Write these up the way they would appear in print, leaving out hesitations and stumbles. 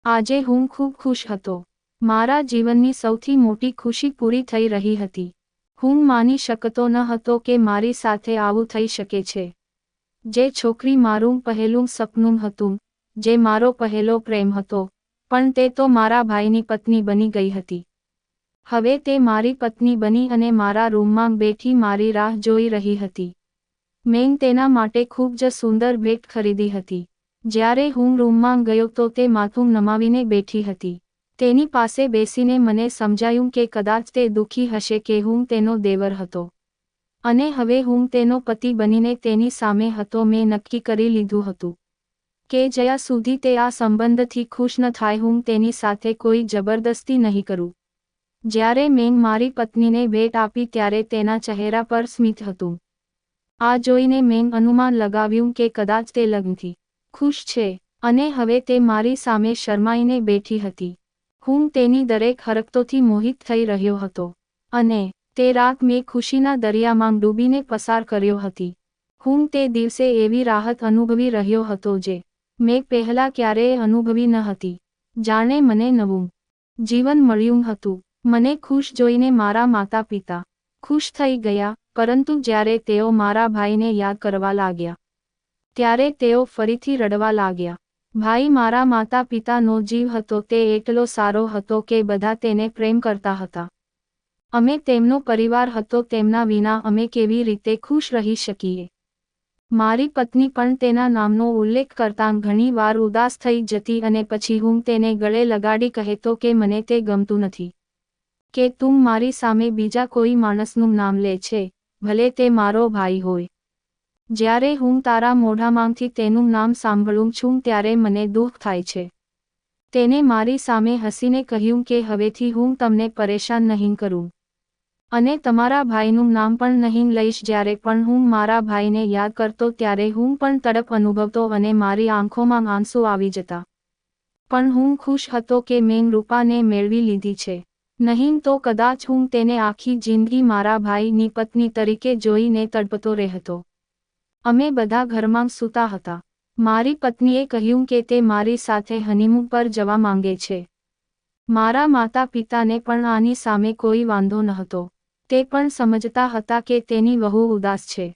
આજે હું ખૂબ ખુશ હતો. મારા જીવનની સૌથી મોટી ખુશી પૂરી થઈ રહી હતી. હું માની શકતો ન હતો કે મારી સાથે આવું થઈ શકે છે. જે છોકરી મારું પહેલું સપનું હતું, જે મારો પહેલો પ્રેમ હતો, પણ તે તો મારા ભાઈની પત્ની બની ગઈ હતી. હવે તે મારી પત્ની બની અને મારા રૂમમાં બેઠી મારી રાહ જોઈ રહી હતી. મેં તેના માટે ખૂબ જ સુંદર ભેટ ખરીદી હતી. જ્યારે હું રૂમમાં ગયો તો તે માથું નમાવીને બેઠી હતી. તેની પાસે બેસીને મને સમજાયું કે કદાચ તે દુઃખી હશે કે હું તેનો દેવર હતો. અને હવે હું તેનો પતિ બનીને તેની સામે હતો. મેં નક્કી કરી લીધું હતું કે જ્યાં સુધી તે આ સંબંધથી ખુશ ન થાય હું તેની સાથે કોઈ જબરદસ્તી નહીં કરું. જ્યારે મેં મારી પત્નીને ભેટ આપી ત્યારે તેના ચહેરા પર સ્મિત હતું. આ જોઈને મેં અનુમાન લગાવ્યું કે કદાચ તે લગ્નથી ખુશ છે, અને હવે તે મારી સામે શરમાઈને બેઠી હતી. હું તેની દરેક હરકતોથી મોહિત થઈ રહ્યો હતો, અને તે રાત મેં ખુશીના દરિયામાં ડૂબીને પસાર કર્યો હતી. હું તે દિવસે એવી રાહત અનુભવી રહ્યો હતો જે મેં પહેલાં ક્યારેય અનુભવી ન હતી. જાણે મને નવું જીવન મળ્યું હતું. મને ખુશ જોઈને મારા માતા પિતા ખુશ થઈ ગયા, પરંતુ જ્યારે તેઓ મારા ભાઈને યાદ કરવા લાગ્યા, ત્યારે તેઓ ફરીથી રડવા લાગ્યા. ભાઈ મારા માતા પિતાનો જીવ હતો. તે એટલો સારો હતો કે બધા તેને પ્રેમ કરતા હતા. અમે તેમનો પરિવાર હતો. તેમના વિના અમે કેવી રીતે ખુશ રહી શકીએ? મારી પત્ની પણ તેના નામનો ઉલ્લેખ કરતાં ઘણી વાર ઉદાસ થઈ જતી અને પછી હું તેને ગળે લગાડી કહેતો કે મને તે ગમતું નથી કે તું મારી સામે બીજા કોઈ માણસનું નામ લે છે, ભલે તે મારો ભાઈ હોય. જ્યારે હું તારા મોઢામાંથી તેનું નામ સાંભળું છું ત્યારે મને દુઃખ થાય છે. તેને મારી સામે હસીને કહ્યું કે હવેથી હું તમને પરેશાન નહીં કરું, અને તમારા ભાઈનું નામ પણ નહીં લઈશ. જ્યારે પણ હું મારા ભાઈને યાદ કરતો ત્યારે હું પણ તડપ અનુભવતો અને મારી આંખોમાં આંસુ આવી જતા. પણ હું ખુશ હતો કે મેં રૂપાને મેળવી લીધી છે. નહીં તો કદાચ હું તેને આખી જિંદગી મારા ભાઈની પત્ની તરીકે જોઈને તડપતો રહેતો. અમે બધા ઘરમાં સૂતા હતા. મારી પત્નીએ કહ્યું કે તે મારી સાથે હનીમૂન પર જવા માંગે છે. મારા માતા પિતાને પણ આની સામે કોઈ વાંધો નહોતો. તે પણ સમજતા હતા કે તેની વહુ ઉદાસ છે,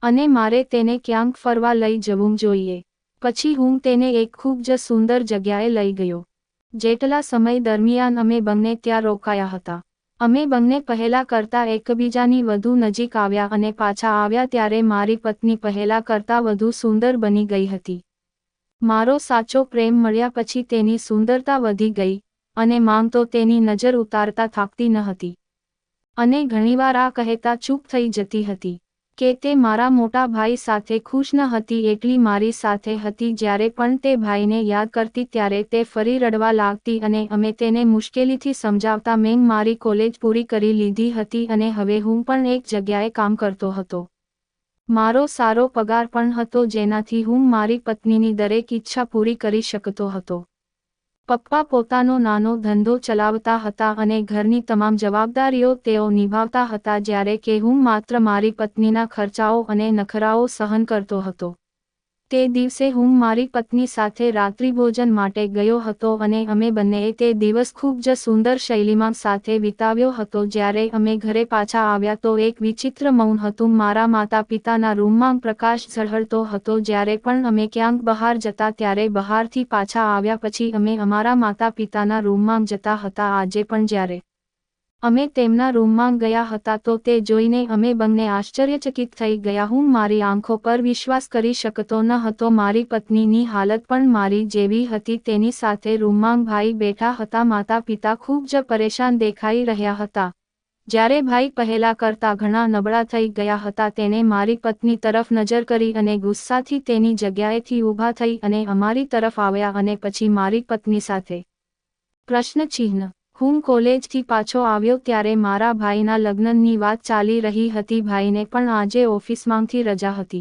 અને મારે તેને ક્યાંક ફરવા લઈ જવું જોઈએ. પછી હું તેને એક ખૂબ જ સુંદર જગ્યાએ લઈ ગયો. જેટલા સમય દરમિયાન અમે બંને ત્યાં રોકાયા હતા, અમે બંને પહેલા કરતાં એકબીજાની વધુ નજીક આવ્યા અને પાછા આવ્યા ત્યારે મારી પત્ની પહેલા કરતાં વધુ સુંદર બની ગઈ હતી. મારો સાચો પ્રેમ મળ્યા પછી તેની સુંદરતા વધી ગઈ, અને માંગ તો તેની નજર ઉતારતા થાકતી ન હતી. અને ઘણીવાર આ કહેતા ચૂપ થઈ જતી હતી કે તે મારા મોટા ભાઈ સાથે ખુશ ન હતી એટલી મારી સાથે હતી. જ્યારે પણ તે ભાઈને યાદ કરતી ત્યારે તે ફરી રડવા લાગતી અને અમે તેને મુશ્કેલીથી સમજાવતા. મેં મારી કોલેજ પૂરી કરી લીધી હતી અને હવે હું પણ એક જગ્યાએ કામ કરતો હતો. મારો સારો પગાર પણ હતો જેનાથી હું મારી પત્નીની દરેક ઈચ્છા પૂરી કરી શકતો હતો. પપ્પા પોતાનો નાનો ધંધો ચલાવતા હતા અને ઘરની તમામ જવાબદારીઓ તેઓ નિભાવતા હતા, જ્યારે કે હું માત્ર મારી પત્નીના ખર્ચાઓ અને નખરાઓ સહન કરતો હતો. તે દિવસે હું મારી પત્ની સાથે રાત્રિભોજન માટે ગયો હતો અને અમે બંનેએ તે દિવસ ખૂબ જ સુંદર શૈલીમાં સાથે વિતાવ્યો હતો. જ્યારે અમે ઘરે પાછા આવ્યા તો એક વિચિત્ર મૌન હતું. મારા માતા પિતાના રૂમમાં પ્રકાશ ઝળહળતો હતો. જ્યારે પણ અમે ક્યાંક બહાર જતા ત્યારે બહારથી પાછા આવ્યા પછી અમે અમારા માતા પિતાના રૂમમાં જતા હતા. આજે પણ જ્યારે અમે તેમના રૂમમાં ગયા હતા તો તે જોઈને અમે બંને આશ્ચર્યચકિત થઈ ગયા. હું મારી આંખો પર વિશ્વાસ કરી શકતો ન હતો. મારી પત્નીની હાલત પણ મારી જેવી હતી. તેની સાથે રૂમમાં ભાઈ બેઠા હતા. માતા પિતા ખૂબ જ પરેશાન દેખાઈ રહ્યા હતા. જ્યારે ભાઈ પહેલા કરતાં ઘણા નબળા થઈ ગયા હતા. તેણે મારી પત્ની તરફ નજર કરી અને ગુસ્સાથી તેની જગ્યાએથી ઊભા થઈ અને અમારી તરફ આવ્યા અને પછી મારી પત્ની સાથે પ્રશ્નચિહ્ન. હું કોલેજથી પાછો આવ્યો ત્યારે મારા ભાઈના લગ્નની વાત ચાલી રહી હતી. ભાઈને પણ આજે ઓફિસમાંથી રજા હતી.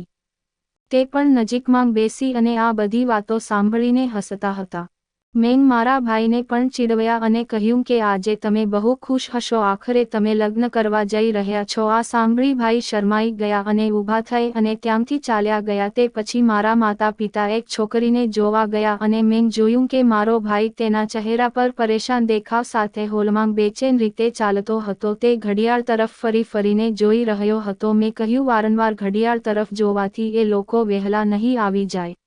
તે પણ નજીકમાં બેસી અને આ બધી વાતો સાંભળીને હસતા હતા. મેં મારા ભાઈને પણ ચીડવ્યા અને કહ્યું કે આજે તમે બહુ ખુશ હશો, આખરે તમે લગ્ન કરવા જઈ રહ્યા છો. આ સાંભળી ભાઈ શરમાઈ ગયા અને ઊભા થઈ અને ત્યાંથી ચાલ્યા ગયા. તે પછી મારા માતા પિતા એક છોકરીને જોવા ગયા અને મેં જોયું કે મારો ભાઈ તેના ચહેરા પર પરેશાન દેખાવ સાથે હોલમાં બેચેન રીતે ચાલતો હતો. તે ઘડિયાળ તરફ ફરીને જોઈ રહ્યો હતો. મેં કહ્યું, વારંવાર ઘડિયાળ તરફ જોવાથી એ લોકો વહેલા નહીં આવી જાય.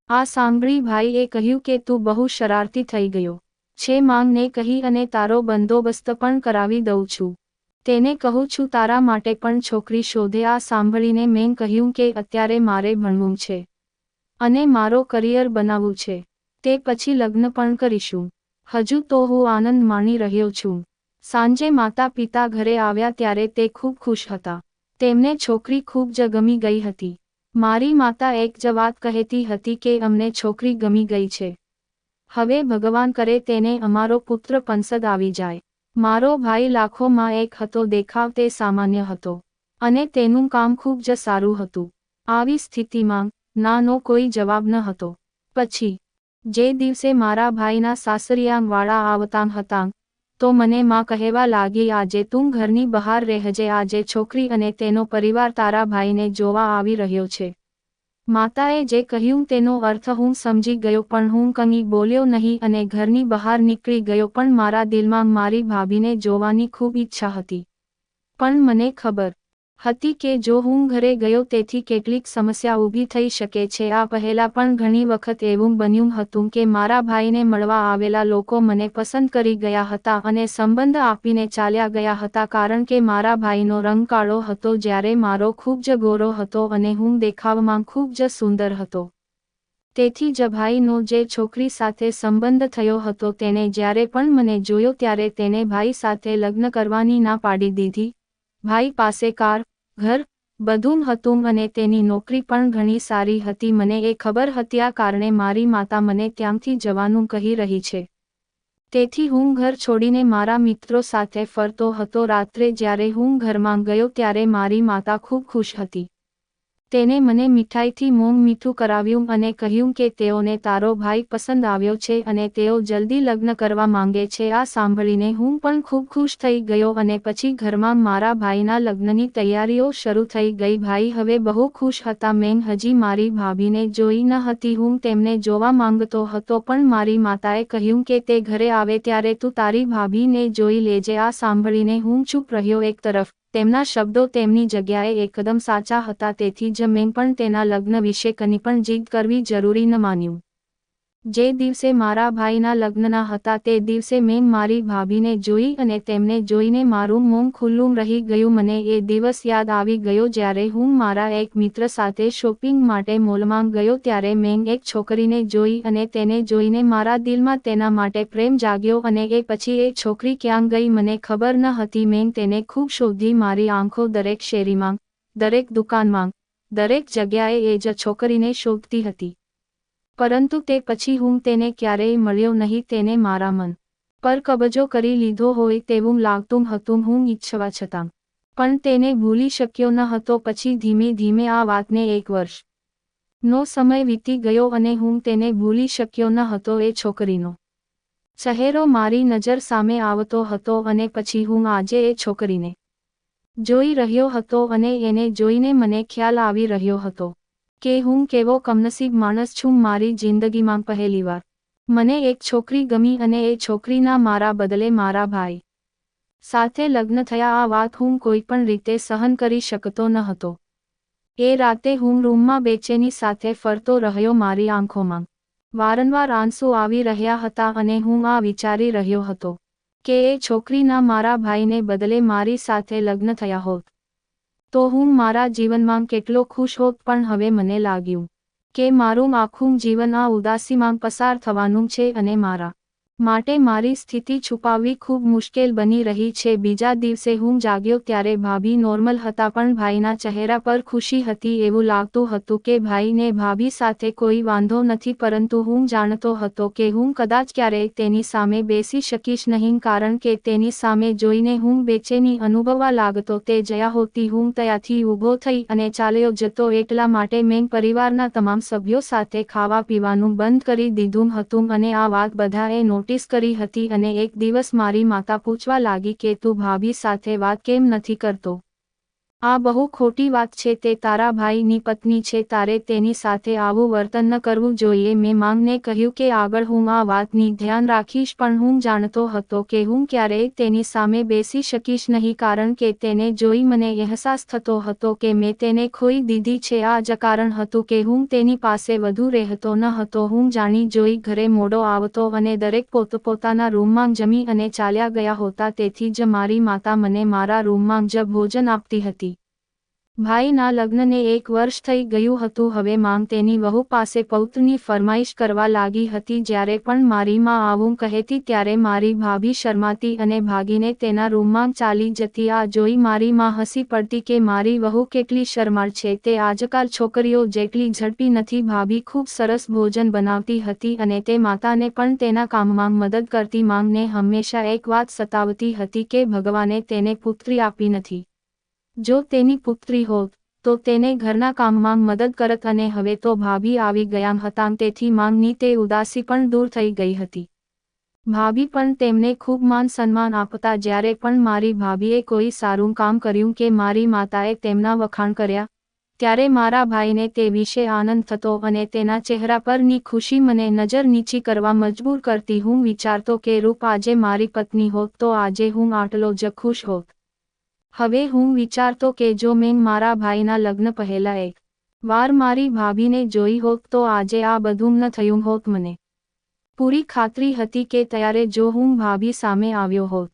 આ સાંભળી ભાઈએ કહ્યું કે તું બહુ શરારતી થઈ ગયો છે. માંગને કહી અને તારો બંદોબસ્ત પણ કરાવી દઉં છું. તેને કહું છું તારા માટે પણ છોકરી શોધે. આ સાંભળીને મેં કહ્યું કે અત્યારે મારે ભણવું છે અને મારો કરિયર બનાવવું છે. તે પછી લગ્ન પણ કરીશું. હજુ તો હું આનંદ માણી રહ્યો છું. સાંજે માતા પિતા ઘરે આવ્યા ત્યારે તે ખૂબ ખુશ હતા. તેમને છોકરી ખૂબ જ ગમી ગઈ હતી. મારી માતા એક જ વાત કહેતી હતી કે અમને છોકરી ગમી ગઈ છે. હવે ભગવાન કરે તેને અમારો પુત્ર પસંદ આવી જાય. મારો ભાઈ લાખોમાં એક હતો. દેખાવ તે સામાન્ય હતો અને તેનું કામ ખૂબ જ સારું હતું. આવી સ્થિતિમાં નાનો કોઈ જવાબ ન હતો. પછી જે દિવસે મારા ભાઈના સાસરિયાવાળા આવતા હતા તો મને માં કહેવા લાગી, આજે તું ઘરની બહાર રહેજે. આજે છોકરી અને તેનો પરિવાર તારા ભાઈને જોવા આવી રહ્યો છે. માતાએ જે કહ્યું તેનો અર્થ હું સમજી ગયો, પણ હું કંઈ બોલ્યો નહીં અને ઘરની બહાર નીકળી ગયો. પણ મારા દિલમાં મારી ભાભીને જોવાની ખૂબ ઈચ્છા હતી. પણ મને ખબર હતી કે જો હું ઘરે ગયો તેથી કેટલીક સમસ્યા ઊભી થઈ શકે છે. આ પહેલાં પણ ઘણી વખત એવું બન્યું હતું કે મારા ભાઈને મળવા આવેલા લોકો મને પસંદ કરી ગયા હતા અને સંબંધ આપીને ચાલ્યા ગયા હતા, કારણ કે મારા ભાઈનો રંગ કાળો હતો જ્યારે મારો ખૂબ જ ગોરો હતો અને હું દેખાવમાં ખૂબ જ સુંદર હતો. તેથી જ ભાઈનો જે છોકરી સાથે સંબંધ થયો હતો તેણે જ્યારે પણ મને જોયો ત્યારે તેને ભાઈ સાથે લગ્ન કરવાની ના પાડી દીધી. ભાઈ પાસે કાર, ઘર બધું હતું અને તેની નોકરી પણ ઘણી સારી હતી. મને એ ખબર હતી આ કારણે મારી માતા મને ત્યાંથી જવાનું કહી રહી છે. તેથી હું ઘર છોડીને મારા મિત્રો સાથે ફરતો હતો. રાત્રે જ્યારે હું ઘરમાં ગયો ત્યારે મારી માતા ખૂબ ખુશ હતી. તેને મને મીઠાઈથી મોં મીઠું કરાવ્યું અને કહ્યું કે તેઓને તારો ભાઈ પસંદ આવ્યો છે અને તેઓ જલ્દી લગ્ન કરવા માંગે છે. આ સાંભળીને હું પણ ખૂબ ખુશ થઈ ગયો અને પછી ઘરમાં મારા ભાઈના લગ્નની તૈયારીઓ શરૂ થઈ ગઈ. ભાઈ હવે બહુ ખુશ હતા. મેં હજી મારી ભાભીને જોઈ ન હતી. હું તેમને જોવા માંગતો હતો, પણ મારી માતાએ કહ્યું કે તે ઘરે આવે ત્યારે તું તારી ભાભીને જોઈ લેજે. આ સાંભળીને હું ચૂપ રહ્યો. એક તરફ તેમના શબ્દો તેમની જગ્યાએ એકદમ સાચા હતા, તેથી જ મેં પણ તેના લગ્ન વિશે કંઈ પણ જીદ કરવી જરૂરી ન માન્યું. જે દિવસે મારા ભાઈના લગ્નના હતા તે દિવસે મેં મારી ભાભીને જોઈ અને તેમને જોઈને મારું મોં ખુલ્લું રહી ગયું. મને એ દિવસ યાદ આવી ગયો જ્યારે હું મારા એક મિત્ર સાથે શોપિંગ માટે મોલમાં ગયો ત્યારે મેં એક છોકરીને જોઈ અને તેને જોઈને મારા દિલમાં તેના માટે પ્રેમ જાગ્યો અને એ પછી એ છોકરી ક્યાં ગઈ મને ખબર ન હતી. મેં તેને ખૂબ શોધી. મારી આંખો દરેક શેરીમાં, દરેક દુકાનમાં, દરેક જગ્યાએ એ જ છોકરીને શોધતી હતી. પરંતુ તે પછી હું તેને ક્યારેય મળ્યો નહીં. તેને મારા મન પર કબજો કરી લીધો હોય તેવું લાગતું હતું. હું ઈચ્છવા છતાં પણ તેને ભૂલી શક્યો ન હતો. પછી ધીમે ધીમે આ વાતને 1 વર્ષનો સમય વીતી ગયો અને હું તેને ભૂલી શક્યો ન હતો. એ છોકરીનો ચહેરો મારી નજર સામે આવતો હતો અને પછી હું આજે એ છોકરીને જોઈ રહ્યો હતો અને એને જોઈને મને ખ્યાલ આવી રહ્યો હતો કે હું કેવો કમનસીબ માણસ છું. મારી જિંદગીમાં પહેલીવાર મને એક છોકરી ગમી અને એ છોકરીના મારા બદલે મારા ભાઈ સાથે લગ્ન થયા. આ વાત હું કોઈ પણ રીતે સહન કરી શકતો ન હતો. એ રાતે હું રૂમમાં બેચેની સાથે ફરતો રહ્યો. મારી આંખોમાં વારંવાર આંસુ આવી રહ્યા હતા અને હું આ વિચારી રહ્યો હતો કે એ છોકરીના મારા ભાઈને બદલે મારી સાથે લગ્ન થયા હોત તો હું મારા જીવનમાં કેટલો ખુશ હોત. પણ હવે મને લાગ્યું કે મારું આખું જીવન આ ઉદાસીમાં પસાર થવાનું છે અને મારા માટે મારી સ્થિતિ છુપાવવી ખૂબ મુશ્કેલ બની રહી છે. બીજા દિવસે હું જાગ્યો ત્યારે ભાભી નોર્મલ હતા, પણ ભાઈના ચહેરા પર ખુશી હતી. એવું લાગતું હતું કે ભાઈને ભાભી સાથે કોઈ વાંધો નથી, પરંતુ હું જાણતો હતો કે હું કદાચ ક્યારેય તેની સામે બેસી શકીશ નહીં, કારણ કે તેની સામે જોઈને હું બેચેની અનુભવવા લાગતો. તે જયા હોતી. હું ત્યાંથી ઊભો થઈ અને ચાલ્યો જતો. એટલા માટે મેં પરિવારના તમામ સભ્યો સાથે ખાવા પીવાનું બંધ કરી દીધું હતું અને આ વાત બધાએ નોટિસ કરી હતી. અને એક દિવસ મારી માતા પૂછવા લાગી કે તું ભાભી સાથે વાત કેમ નથી કરતો? આ બહુ ખોટી વાત છે. તે તારા ભાઈની પત્ની છે, તારે તેની સાથે આવું વર્તન ન કરવું જોઈએ. મેં માંગને કહ્યું કે આગળ હું આ વાતની ધ્યાન રાખીશ, પણ હું જાણતો હતો કે હું ક્યારેય તેની સામે બેસી શકીશ નહીં, કારણ કે તેને જોઈ મને અહેસાસ થતો હતો કે મેં તેને ખોઈ દીધી છે. આ જ કારણ હતું કે હું તેની પાસે વધુ રહેતો ન હતો. હું જાણી જોઈ ઘરે મોડો આવતો અને દરેક પોતપોતાના રૂમમાં જમી અને ચાલ્યા ગયા હોતા. તેથી જ મારી માતા મને મારા રૂમમાં જ ભોજન આપતી હતી. ભાઈના લગ્નને 1 વર્ષ થઈ ગયું હતું. હવે માંગ તેની વહુ પાસે પૌત્રની ફરમાઈશ કરવા લાગી હતી. જ્યારે પણ મારી માં આવું કહેતી ત્યારે મારી ભાભી શરમાતી અને ભાગીને તેના રૂમમાં ચાલી જતી. આ જોઈ મારી માં હસી પડતી કે મારી વહુ કેટલી શરમાળ છે, તે આજકાલ છોકરીઓ જેટલી ઝડપી નથી. ભાભી ખૂબ સરસ ભોજન બનાવતી હતી અને તે માતાને પણ તેના કામમાં મદદ કરતી. માંગને હંમેશા એક વાત સતાવતી હતી કે ભગવાને તેને પુત્રી આપી નથી. જો તેની પુત્રી હોત તો તેને ઘરના કામમાં મદદ કરત, અને હવે તો ભાભી આવી ગયા હતા, તેથી માંગની તે ઉદાસી પણ દૂર થઈ ગઈ હતી. ભાભી પણ તેમને ખૂબ માન સન્માન આપતા. જ્યારે પણ મારી ભાભીએ કોઈ સારું કામ કર્યું કે મારી માતાએ તેમના વખાણ કર્યા, ત્યારે મારા ભાઈને તે વિશે આનંદ થતો અને તેના ચહેરા પરની ખુશી મને નજર નીચી કરવા મજબૂર કરતી. હું વિચારતો કે રૂપ આજે મારી પત્ની હોત તો આજે હું આટલો જ ખુશ હોત. હવે હું વિચારતો કે જો મેં મારા ભાઈના લગ્ન પહેલા એક વાર મારી ભાભીને જોઈ હોત તો આજે આ બધું ન થયું હોત. મને પૂરી ખાતરી હતી કે ત્યારે જો હું ભાભી સામે આવ્યો હોત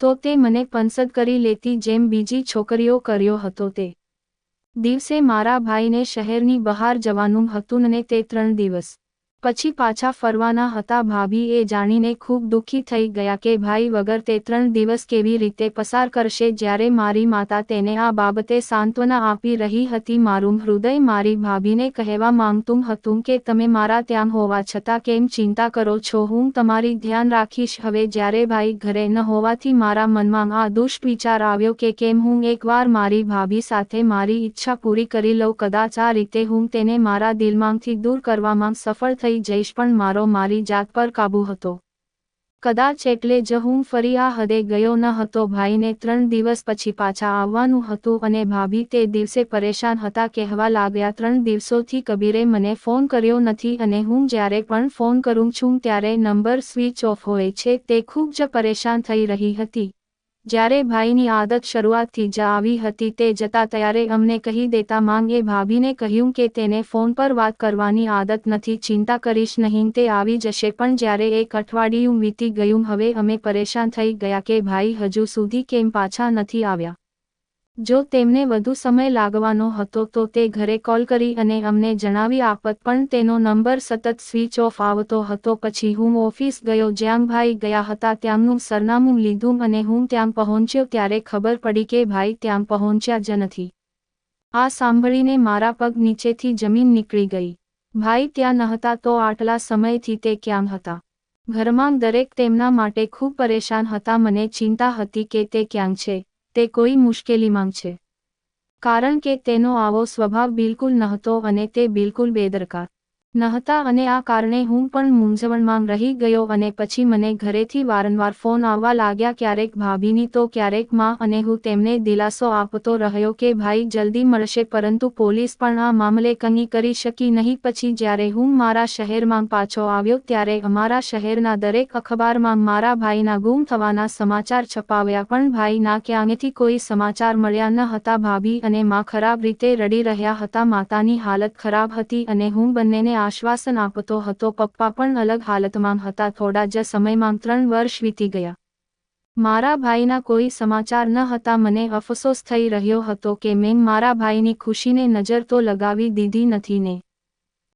તો તે મને પસંદ કરી લેતી, જેમ બીજી છોકરીઓ કર્યો હતો. તે દિવસે મારા ભાઈને શહેરની બહાર જવાનું હતું અને તે 3 દિવસ પછી પાછા ફરવાના હતા. ભાભી એ જાણીને ખૂબ દુઃખી થઈ ગયા કે ભાઈ વગર તે 3 દિવસ કેવી રીતે પસાર કરશે. જ્યારે મારી માતા તેને આ બાબતે સાંત્વના આપી રહી હતી, મારું હૃદય મારી ભાભીને કહેવા માંગતું હતું કે તમે મારા ત્યાં હોવા છતાં કેમ ચિંતા કરો છો, હું તમારી ધ્યાન રાખીશ. હવે જ્યારે ભાઈ ઘરે ન હોવાથી મારા મનમાં આ દુષ્ટ વિચાર આવ્યો કે કેમ હું એકવાર મારી ભાભી સાથે મારી ઈચ્છા પૂરી કરી લઉં. કદાચ આ રીતે હું તેને મારા દિલમાંથી દૂર કરવામાં સફળ થઈ જઈશ, પણ મારો મારી જાત પર કાબૂ હતો. કદાચ એટલે જ હું ફરી આ હદે ગયો ન હતો. ભાઈને 3 દિવસ પછી પાછા આવવાનું હતું અને ભાભી તે દિવસે પરેશાન હતા. કહેવા લાગ્યા 3 દિવસોથી કબીરે મને ફોન કર્યો નથી અને હું જ્યારે પણ ફોન કરું છું ત્યારે નંબર સ્વિચ ઓફ હોય છે. તે ખૂબ જ પરેશાન થઈ રહી હતી. જ્યારે ભાઈની આદત શરૂઆતથી જ આવી હતી, તે જતા ત્યારે અમને કહી દેતા. માંગે ભાભીને કહ્યું કે તેને ફોન પર વાત કરવાની આદત નથી, ચિંતા કરીશ નહીં, તે આવી જશે. પણ જ્યારે 1 અઠવાડિયું વીતી ગયું, હવે અમે પરેશાન થઈ ગયા કે ભાઈ હજુ સુધી કેમ પાછા નથી આવ્યા. જો તેમને વધુ સમય લાગવાનો હતો તો તે ઘરે કોલ કરી અને અમને જણાવી આપત, પણ તેનો નંબર સતત સ્વિચ ઓફ આવતો હતો. પછી હું ઓફિસ ગયો જ્યાં ભાઈ ગયા હતા. ત્યાંનું સરનામું લીધું અને હું ત્યાં પહોંચ્યો ત્યારે ખબર પડી કે ભાઈ ત્યાં પહોંચ્યા જ નથી. આ સાંભળીને મારા પગ નીચેથી જમીન નીકળી ગઈ. ભાઈ ત્યાં નહોતા તો આટલા સમયથી તે ક્યાં હતા? ઘરમાં દરેક તેમના માટે ખૂબ પરેશાન હતા. મને ચિંતા હતી કે તે ક્યાં છે, તે કોઈ મુશ્કેલીમાં છે, કારણ કે તેનો આવો સ્વભાવ બિલકુલ નહોતો અને તે બિલકુલ બેદરકાર નહોતા, અને આ કારણે હું પણ મૂંઝવણમાં રહી ગયો. અને પછી મને ઘરેથી વારંવાર ફોન આવવા લાગ્યા, ક્યારેક ભાભીની તો ક્યારેક માં, અને હું તેમને દિલાસો આપતો રહ્યો કે ભાઈ જલ્દી મળશે, પરંતુ પોલીસ પણ આ મામલે કંઈ કરી શકી નહીં. પછી જ્યારે હું મારા શહેરમાં પાછો આવ્યો ત્યારે અમારા શહેરના દરેક અખબારમાં મારા ભાઈના ગુમ થવાના સમાચાર છપાવ્યા, પણ ભાઈના ક્યાંયથી કોઈ સમાચાર મળ્યા ન હતા. ભાભી અને માં ખરાબ રીતે રડી રહ્યા હતા. માતાની હાલત ખરાબ હતી અને હું બંનેને આશ્વાસન આપતો હતો. પપ્પા પણ અલગ હાલતમાં હતા. થોડા જ સમયમાં 3 વર્ષ વીતી ગયા. મારા ભાઈના કોઈ સમાચાર ન હતા. મને અફસોસ થઈ રહ્યો હતો કે મેં મારા ભાઈની ખુશીને નજર તો લગાવી દીધી નથી ને.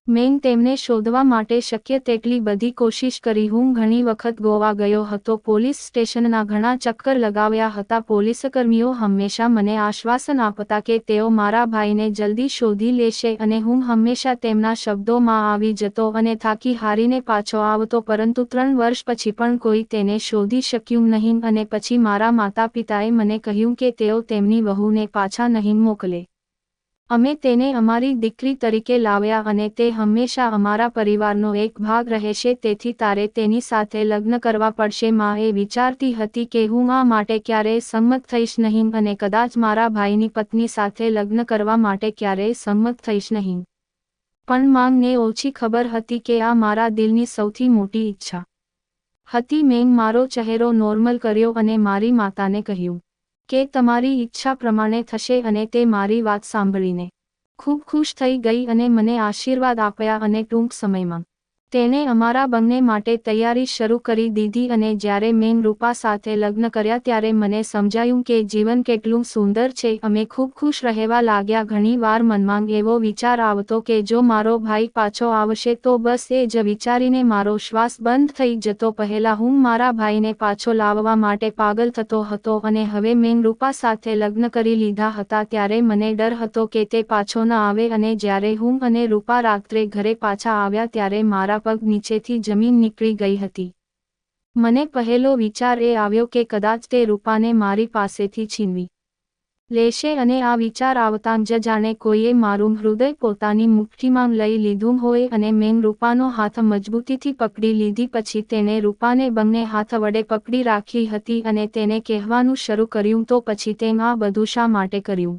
મેં તેમને શોધવા માટે શક્ય તેટલી બધી કોશિશ કરી. હું ઘણી વખત ગોવા ગયો હતો. પોલીસ સ્ટેશનના ઘણા ચક્કર લગાવ્યા હતા. પોલીસકર્મીઓ હંમેશા મને આશ્વાસન આપતા કે તેઓ મારા ભાઈને જલ્દી શોધી લેશે અને હું હંમેશા તેમના શબ્દોમાં આવી જતો અને થાકી હારીને પાછો આવતો. પરંતુ 3 વર્ષ પછી પણ કોઈ તેને શોધી શક્યું નહીં અને પછી મારા માતાપિતાએ મને કહ્યું કે તેઓ તેમની વહુને પાછા નહીં મોકલે. અમે તેને અમારી દીકરી તરીકે લાવ્યા અને તે હંમેશા અમારા પરિવારનો એક ભાગ રહેશે. તેથી તારે તેની સાથે લગ્ન કરવા પડશે. માં એ વિચારતી હતી કે હું આ માટે ક્યારેય સંમત થઈશ નહીં અને કદાચ મારા ભાઈની પત્ની સાથે લગ્ન કરવા માટે ક્યારેય સંમત થઈશ નહીં. પણ માંને ઓછી ખબર હતી કે આ મારા દિલની સૌથી મોટી ઈચ્છા હતી. મેં મારો ચહેરો નોર્મલ કર્યો અને મારી માતાને કહ્યું કે તમારી ઈચ્છા પ્રમાણે થશે અને તે મારી વાત સાંભળીને ખૂબ ખુશ થઈ ગઈ અને મને આશીર્વાદ આપ્યા અને ટૂંક સમયમાં તેણે અમારા બંને માટે તૈયારી શરૂ કરી દીધી. અને જ્યારે મેં રૂપા સાથે લગ્ન કર્યા ત્યારે મને સમજાયું કે જીવન કેટલું સુંદર છે. અમે ખૂબ ખુશ રહેવા લાગ્યા. ઘણી વાર મનમાં એવો વિચાર આવતો કે જો મારો ભાઈ પાછો આવશે તો બસ. એ જ વિચારીને મારો શ્વાસ બંધ થઈ જતો. પહેલા હું મારા ભાઈને પાછો લાવવા માટે પાગલ થતો હતો અને હવે મેં રૂપા સાથે લગ્ન કરી લીધા હતા ત્યારે મને ડર હતો કે તે પાછો ન આવે. અને જ્યારે હું અને રૂપા રાત્રે ઘરે પાછા આવ્યા ત્યારે મારા પગ નીચેથી જમીન નીકળી ગઈ હતી. મને પહેલો વિચાર એ આવ્યો કે કદાચ તે રૂપાને મારી પાસેથી છીનવી લેશે અને આ વિચાર આવતાં જ જાણે કોઈએ મારું હૃદય પોતાની મુઠ્ઠીમાં લઈ લીધું હોય અને મેં રૂપાનો હાથ મજબૂતીથી પકડી લીધી. પછી તેણે રૂપાને બંને હાથ વડે પકડી રાખી હતી અને તેને કહેવાનું શરૂ કર્યું તો પછી તેમ આ બધું શા માટે કર્યું?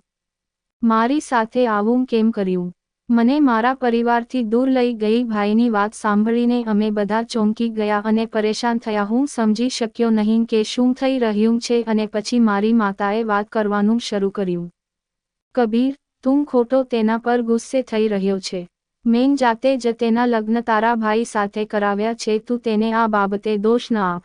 મારી સાથે આવું કેમ કર્યું? મને મારા પરિવારથી દૂર લઈ ગઈ. ભાઈની વાત સાંભળીને અમે બધા ચોંકી ગયા અને પરેશાન થયા. હું સમજી શક્યો નહીં કે શું થઈ રહ્યું છે અને પછી મારી માતાએ વાત કરવાનું શરૂ કર્યું. કબીર, તું ખોટો તેના પર ગુસ્સે થઈ રહ્યો છે. મેં જાતે જ તેના લગ્ન તારા ભાઈ સાથે કરાવ્યા છે. તું તેને આ બાબતે દોષ ન આપ.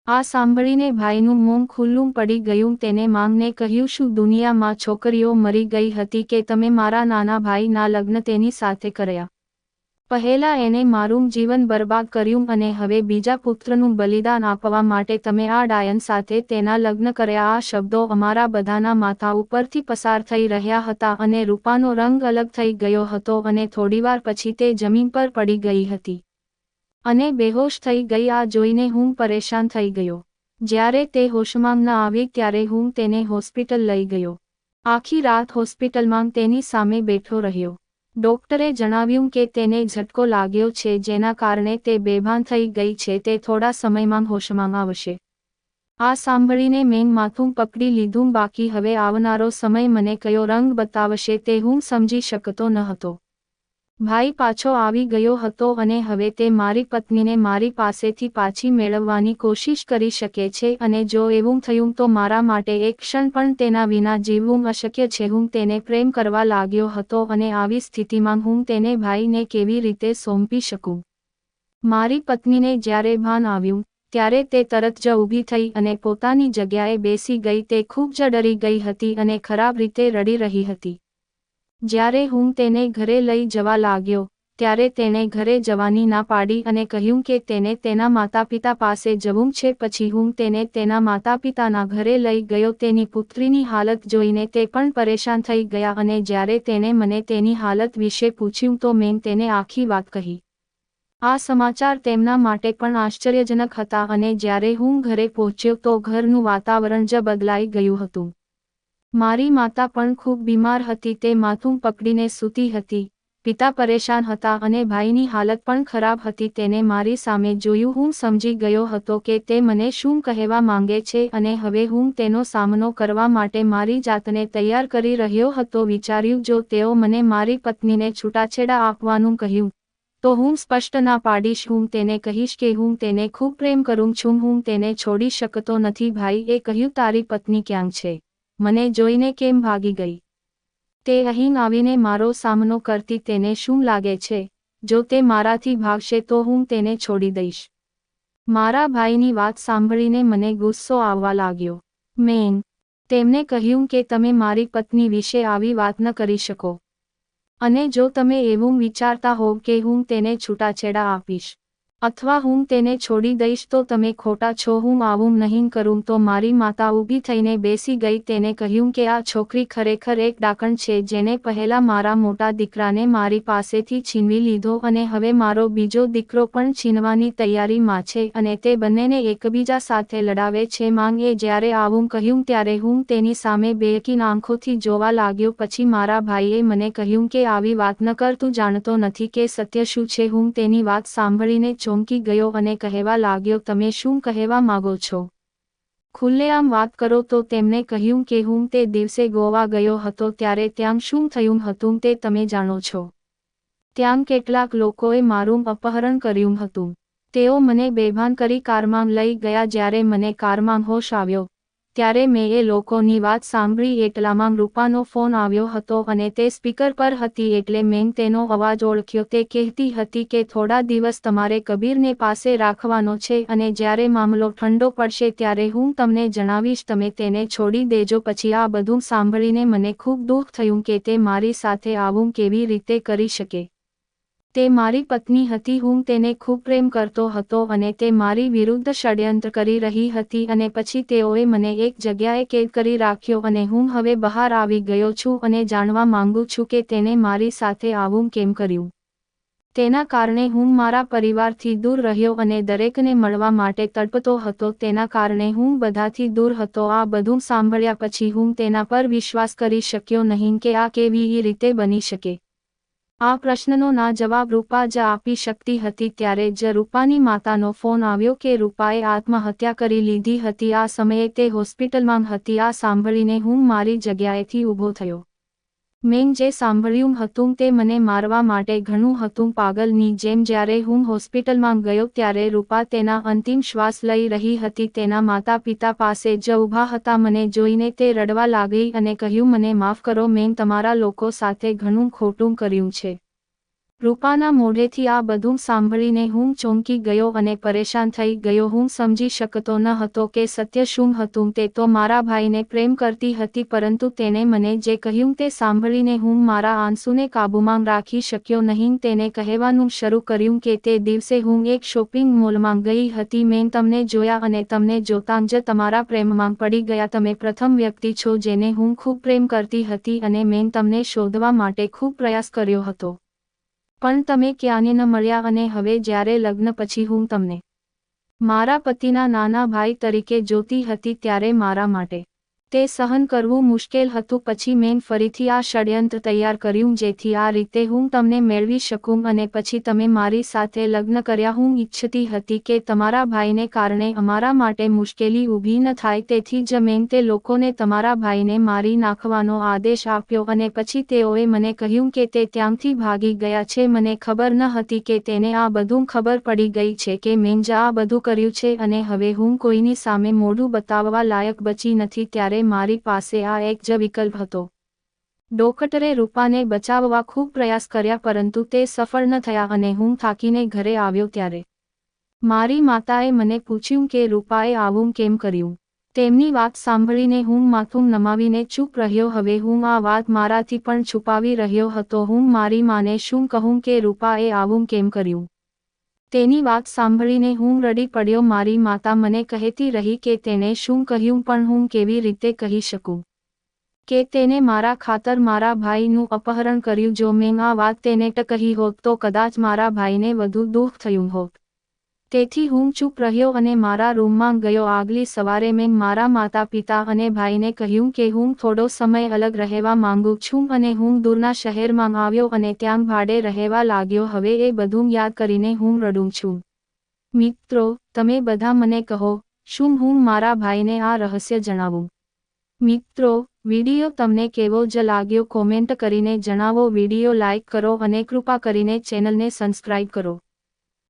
આ સાંભળીને ભાઈનું મોં ખુલ્લું પડી ગયું. તેને માંગને કહ્યું, શું દુનિયામાં છોકરીઓ મરી ગઈ હતી કે તમે મારા નાના ભાઈના લગ્ન તેની સાથે કર્યા? પહેલા એને મારું જીવન બરબાદ કર્યું અને હવે બીજા પુત્રનું બલિદાન આપવા માટે તમે આ ડાયન સાથે તેના લગ્ન કર્યા. આ શબ્દો અમારા બધાના માથા ઉપરથી પસાર થઈ રહ્યા હતા અને રૂપાનો રંગ અલગ થઈ ગયો હતો અને થોડીવાર પછી તે જમીન પર પડી ગઈ હતી અને બેહોશ થઈ ગઈ. આ જોઈને હું પરેશાન થઈ ગયો. જ્યારે તે હોશમાં ન આવી ત્યારે હું તેને હોસ્પિટલ લઈ ગયો. આખી રાત હોસ્પિટલમાં તેની સામે બેઠો રહ્યો. ડોક્ટરે જણાવ્યું કે તેને ઝટકો લાગ્યો છે જેના કારણે તે બેભાન થઈ ગઈ છે. તે થોડા સમયમાં હોશમાં આવશે. આ સાંભળીને મેં માથું પકડી લીધું. બાકી હવે આવનારો સમય મને કયો રંગ બતાવશે તે હું સમજી શકતો ન હતો. ભાઈ પાછો આવી ગયો હતો અને હવે તે મારી પત્નીને મારી પાસેથી પાછી મેળવવાની કોશિશ કરી શકે છે અને જો એવું થયું તો મારા માટે એક ક્ષણ પણ તેના વિના જીવવું અશક્ય છે. હું તેને પ્રેમ કરવા લાગ્યો હતો અને આવી સ્થિતિમાં હું તેને ભાઈને કેવી રીતે સોંપી શકું? મારી પત્નીને જ્યારે ભાન આવ્યું ત્યારે તે તરત જ ઊભી થઈ અને પોતાની જગ્યાએ બેસી ગઈ. તે ખૂબ જ ડરી ગઈ હતી અને ખરાબ રીતે રડી રહી હતી. જ્યારે હું તેને ઘરે લઈ જવા લાગ્યો ત્યારે તેણે ઘરે જવાની ના પાડી અને કહ્યું કે તેને તેના માતાપિતા પાસે જવું છે. પછી હું તેને તેના માતાપિતાના ઘરે લઈ ગયો. તેની પુત્રીની હાલત જોઈને તે પણ પરેશાન થઈ ગયા અને જ્યારે તેણે મને તેની હાલત વિશે પૂછ્યું તો મેં તેને આખી વાત કહી. આ સમાચાર તેમના માટે પણ આશ્ચર્યજનક હતા અને જ્યારે હું ઘરે પહોંચ્યો તો ઘરનું વાતાવરણ જ બદલાઈ ગયું હતું. મારી માતા પણ ખૂબ બીમાર હતી. તે માથું પકડીને સૂતી હતી. પિતા પરેશાન હતા અને ભાઈની હાલત પણ ખરાબ હતી. તેને મારી સામે જોયું. હું સમજી ગયો હતો કે તે મને શું કહેવા માંગે છે અને હવે હું તેનો સામનો કરવા માટે મારી જાતને તૈયાર કરી રહ્યો હતો. વિચાર્યું, જો તેઓ મને મારી પત્નીને છૂટાછેડા આપવાનું કહ્યું તો હું સ્પષ્ટ ના પાડીશ. હું તેને કહીશ કે હું તેને ખૂબ પ્રેમ કરું છું. હું તેને છોડી શકતો નથી. ભાઈએ કહ્યું, તારી પત્ની ક્યાં છે? મને જોઈને કેમ ભાગી ગઈ? તે અહીં આવીને મારો સામનો કરતી. તેને શું લાગે છે? જો તે મારાથી ભાગશે તો હું તેને છોડી દઈશ. મારા ભાઈની વાત સાંભળીને મને ગુસ્સો આવવા લાગ્યો. મેં તેમને કહ્યું કે તમે મારી પત્ની વિશે આવી વાત ન કરી શકો અને જો તમે એવું વિચારતા હોવ કે હું તેને છૂટાછેડા આપીશ અથવા હું તેને છોડી દઈશ તો તમે ખોટા છો, હું આવું નહીં કરું. તો મારી માતા ઊભી થઈને બેસી ગઈ. તેને કહ્યું કે આ છોકરી ખરેખર એક ડાકણ છે જેને પહેલા મારા મોટા દીકરાને મારી પાસેથી છીનવી લીધો અને હવે મારો બીજો દીકરો પણ છીનવાની તૈયારીમાં છે અને તે બંનેને એકબીજા સાથે લડાવે છે. માંગે જ્યારે આવું કહ્યું ત્યારે હું તેની સામે બેચેન આંખોથી જોવા લાગ્યો. પછી મારા ભાઈએ મને કહ્યું કે આવી વાત ન કર, તું જાણતો નથી કે સત્ય શું છે. હું તેની વાત સાંભળીને ચોંકી ગયો અને કહેવા લાગ્યો, તમે શું કહેવા માંગો છો? ખુલ્લેઆમ વાત કરો. તો તેમણે કહ્યું કે હું તે દિવસે ગોવા ગયો હતો ત્યારે ત્યાં શું થયું હતું તે તમે જાણો છો. ત્યાં કેટલાક લોકોએ મારું અપહરણ કર્યું હતું. તેઓ મને બેભાન કરી કારમાં લઈ ગયા. જ્યારે મને કારમાં હોશ આવ્યો ત્યારે મેં એ લોકોની વાત સાંભળી એટલામાં રૂપાનો ફોન આવ્યો હતો અને તે સ્પીકર પર હતી એટલે મેં તેનો અવાજ ઓળખ્યો. તે કહેતી હતી કે થોડા દિવસ તમારે કબીરને પાસે રાખવાનો છે અને જ્યારે મામલો ઠંડો પડશે ત્યારે હું તમને જણાવીશ, તમે તેને છોડી દેજો. પછી આ બધું સાંભળીને મને ખૂબ દુઃખ થયું કે તે મારી સાથે આવું કેવી રીતે કરી શકે. તે મારી પત્ની હતી, હું તેને ખૂબ પ્રેમ કરતો હતો અને તે મારી વિરુદ્ધ ષડયંત્ર કરી રહી હતી અને પછી તેઓએ મને એક જગ્યાએ કેદ કરી રાખ્યો અને હું હવે બહાર આવી ગયો છું અને જાણવા માંગુ છું કે તેને મારી સાથે આવું કેમ કર્યું. તેના કારણે હું મારા પરિવારથી દૂર રહ્યો અને દરેકને મળવા માટે તડપતો હતો. તેના કારણે હું બધાથી દૂર હતો. આ બધું સાંભળ્યા પછી હું તેના પર વિશ્વાસ કરી શક્યો નહીં કે આ કેવી રીતે બની શકે. આ પ્રશ્નનો ના જવાબ રૂપા જ આપી શકતી હતી. ત્યારે જ રૂપાની માતાનો ફોન આવ્યો કે રૂપાએ આત્મહત્યા કરી લીધી હતી. આ સમયે તે હોસ્પિટલમાં હતી. આ સાંભળીને હું મારી જગ્યાએથી ઊભો થયો. મેં જે સાંભળ્યું હતું તે મને મારવા માટે ઘણું હતું. પાગલની જેમ જ્યારે હું હોસ્પિટલમાં ગયો ત્યારે રૂપા તેના અંતિમ શ્વાસ લઈ રહી હતી. તેના માતા પિતા પાસે જ ઊભા હતા. મને જોઈને તે રડવા લાગી અને કહ્યું, મને માફ કરો, મેં તમારા લોકો સાથે ઘણું ખોટું કર્યું છે. રૂપાના મોઢેથી આ બધું સાંભળીને હું ચોંકી ગયો અને પરેશાન થઈ ગયો. હું સમજી શકતો ન હતો કે સત્ય શું હતું. તે તો મારા ભાઈને પ્રેમ કરતી હતી પરંતુ તેને મને જે કહ્યું તે સાંભળીને હું મારા આંસુને કાબૂમાં રાખી શક્યો નહીં. તેને કહેવાનું શરૂ કર્યું કે તે દિવસે હું એક શોપિંગ મોલમાં ગઈ હતી. મેં તમને જોયા અને તમને જોતાં જ તમારા પ્રેમમાં પડી ગયા. તમે પ્રથમ વ્યક્તિ છો જેને હું ખૂબ પ્રેમ કરતી હતી અને મેં તમને શોધવા માટે ખૂબ પ્રયાસ કર્યો હતો. પણ તમે ક્યાંય ન મળ્યા અને હવે જ્યારે લગ્ન પછી હું તમને મારા પતિના નાના ભાઈ તરીકે જોતી હતી ત્યારે મારા માટે તે સહન કરવું મુશ્કેલ હતું. પછી મેં ફરીથી આ ષડયંત્ર તૈયાર કર્યું જેથી આ રીતે હું તમને મેળવી શકું અને પછી તમે મારી સાથે લગ્ન કર્યા. હું ઈચ્છતી હતી કે તમારા ભાઈને કારણે અમારા માટે મુશ્કેલી ઊભી ન થાય. તેથી જ મેં તે લોકોને તમારા ભાઈને મારી નાખવાનો આદેશ આપ્યો અને પછી તેઓએ મને કહ્યું કે તે ત્યાંથી ભાગી ગયા છે. મને ખબર ન હતી કે તેને આ બધું ખબર પડી ગઈ છે કે મેં જ આ બધું કર્યું છે અને હવે હું કોઈની સામે મોઢું બતાવવા લાયક બચી નથી. ત્યારે મારી પાસે આ એક જ વિકલ્પ હતો. ડોક્ટરે રૂપાને બચાવવા ખૂબ પ્રયાસ કર્યા પરંતુ તે સફળ ન થયા અને હું થાકીને ઘરે આવ્યો ત્યારે મારી માતાએ મને પૂછ્યું કે રૂપાએ આવું કેમ કર્યું. તેમની વાત સાંભળીને હું માથું નમાવીને ચૂપ રહ્યો. હવે હું આ વાત મારાથી પણ છુપાવી રહ્યો હતો. હું મારી માને શું કહું કે રૂપાએ આવું કેમ કર્યું. તેની વાત સાંભળીને હું રડી પડ્યો. મારી માતા મને કહેતી રહી કે તેને શું કહ્યું પણ હું કેવી રીતે કહી શકું કે તેને મારા ખાતર મારા ભાઈનું અપહરણ કર્યું. જો મેં આ વાત તેને કહી હોત તો કદાચ મારા ભાઈને વધુ દુઃખ થયું હોત. તેથી હું ચૂપ રહ્યો અને મારા રૂમમાં ગયો. આગલી સવારે મેં મારા માતા પિતા અને ભાઈને કહ્યું કે હું થોડો સમય અલગ રહેવા માંગુ છું અને હું દૂરના શહેરમાં આવ્યો અને ત્યાં ભાડે રહેવા લાગ્યો. હવે એ બધું યાદ કરીને હું રડું છું. મિત્રો, તમે બધા મને કહો, શું હું મારા ભાઈને આ રહસ્ય જણાવું? મિત્રો, વિડીયો તમને કેવો જ લાગ્યો કોમેન્ટ કરીને જણાવો. વિડીયો લાઇક કરો અને કૃપા કરીને ચેનલને સબસ્ક્રાઇબ કરો.